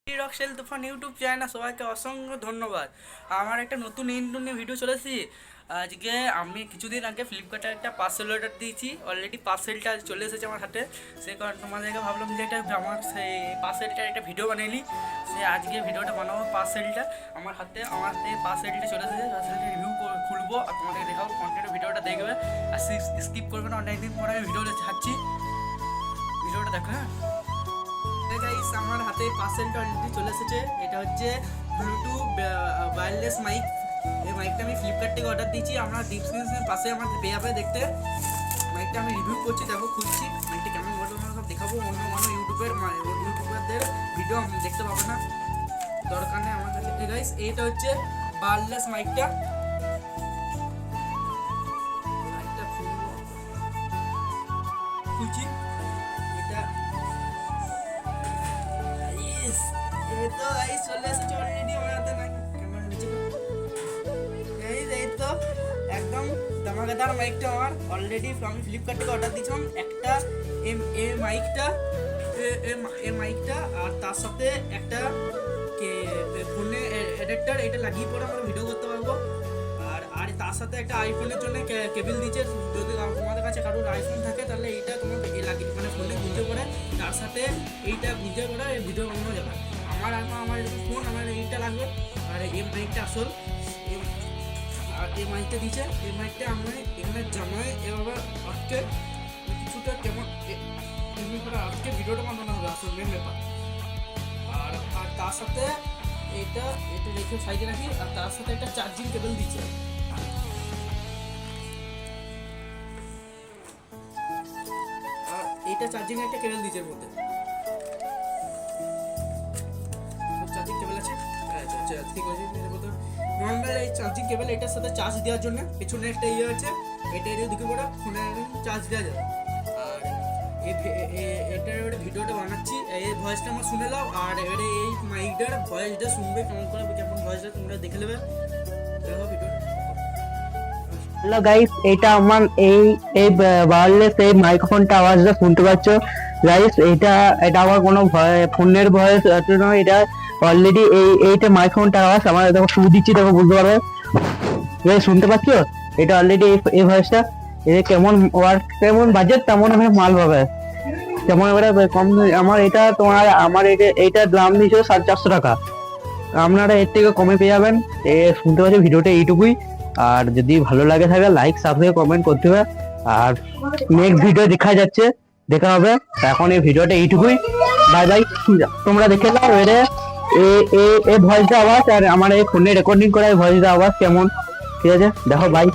রকশেল তুফান YouTube channel সবাইকে অসংখ্য ধন্যবাদ। আমার একটা নতুন ভিডিও চলে এসেছি। আজকে আমি কিছুদিন আগে ফ্লিপকার্টে একটা পার্সেল অর্ডার দিয়েছি, অলরেডি পার্সেলটা চলে এসেছে আমার হাতে। সেই কারণে তোমাদেরকে ভাবলাম যে একটা আমার সেই পার্সেলটার একটা ভিডিও বানিয়ে নিই। সে আজকে ভিডিওটা বানাবো। পার্সেলটা আমার হাতে পার্সেলটা চলে এসেছে, পার্সেলটা রিভিউ খুলবো আর তোমাদেরকে দেখাবো। কন্টিনিউ ভিডিওটা দেখবে আর স্কিপ করবে না। অনেকদিন পরে আমি ভিডিওটা ছাড়ছি, ভিডিওটা দেখো। হ্যাঁ গাইস, আমার হাতে পার্সেলটা অলরেডি চলে এসেছে। এটা হচ্ছে ব্লুটুথ ওয়্যারলেস মাইক। এই মাইকটা আমি ফ্লিপকার্ট থেকে অর্ডার দিয়েছি। আমরা ডিসক্রিপশনের পাশে আমার পেয়ে যাবে দেখতে। মাইকটা আমি রিভিউ করছি, দেখো খুলছি। মাইকটা কেমন বলবো সব দেখাবো। অন্য ইউটিউবারদের ভিডিও আমি দেখতে পাবো না, দরকার নেই আমার কাছে। গাইস, এইটা হচ্ছে ওয়্যারলেস মাইকটা। খুলছি এটা। তো গাইস চলে এসেছে অলরেডি আমার হাতে। না ক্যামেরা নিচে গাইস, এই তো একদম ধামাকাদার মাইকটা আমার অলরেডি আমি ফ্লিপকার্ট থেকে অর্ডার দিয়েছিলাম। একটা মাইকটা আর তার সাথে একটা ফোনে অ্যাডাপ্টার, এটা লাগিয়ে পরে আমরা ভিডিও করতে পারবো। আর তার সাথে একটা আইফোনের জন্য কেবল দিয়েছে। যদি তোমাদের কাছে কারোর আইফোন থাকে তাহলে এইটা তোমাকে লাগিয়ে মানে ফোনে গুঁজে করে তার সাথে এইটা গুঁজে করে ভিডিও বানানো যাবে। আমার ফোন আমার এইটা লাগবে। আর এই মাইকটা আসল, আর এই মাইকটা দিয়েছে। এই মাইকটা আমি এখানে জামাই এভাবে আটকে কিছুটা কেমন এমনি করে আটকে ভিডিওটা বানানো হবে, আসল মেন ব্যাপার। আর তার সাথে এটা রেখে সাইডে রাখি। আর তার সাথে একটা চার্জিং কেবল দিচ্ছে। আর এইটা চার্জিং একটা কেবল দিচ্ছে এর মধ্যে। চার্জিং কেবল আছে, আচ্ছা ঠিক আছে। নর্মাল এই চার্জিং কেবল এটার সাথে চার্জ দেওয়ার জন্য পেছনে একটা ইয়ে আছে, এটা দিকে করে ফোনে চার্জ দেওয়া যাবে। আর এটার এবারে ভিডিওটা বানাচ্ছি, এই ভয়েসটা আমার শুনে নাও। আর এবারে এই মাইকটার ভয়েসটা শুনবে কেমন করে, কেমন ভয়েসটা তোমরা দেখে নেবে। দেখো ভিডিওটা। হ্যালো গাইস, এটা আমার এই ওয়্যারলেস এই মাইক্রোফোনটা আওয়াজটা শুনতে পাচ্ছ গাইস। এটা আমার কোনো ফোনের ভয়েস নয়, এটা অলরেডি এইটা মাইক্রোফোনটার আওয়াজ। আমার দেখো শুরু দিচ্ছি, দেখো বুঝতে পারবে গাইস, শুনতে পাচ্ছ? এটা অলরেডি এই ভয়েসটা। এটা কেমন ওয়ার্ক, কেমন বাজেট তেমন এখানে মাল পাবে, যেমন এবারে কম। আমার এইটার দাম দিয়েছিল 450 টাকা। আপনারা এর থেকে কমে পেয়ে যাবেন। শুনতে পাচ্ছি ভিডিওটা এইটুকুই। আর যদি ভালো লাগে থাকে লাইক সাবস্ক্রাইব কমেন্ট করতে হবে। আর নেক্সট ভিডিও দেখা হবে। এখন এই ভিডিওটা এইটুকুই, বাই বাই। তোমরা দেখে নাও এই ভয়েসটা আওয়াজ আর আমার এই ফোনে রেকর্ডিং করা এই ভয়েসটা আওয়াজ কেমন, ঠিক আছে? দেখো বাই।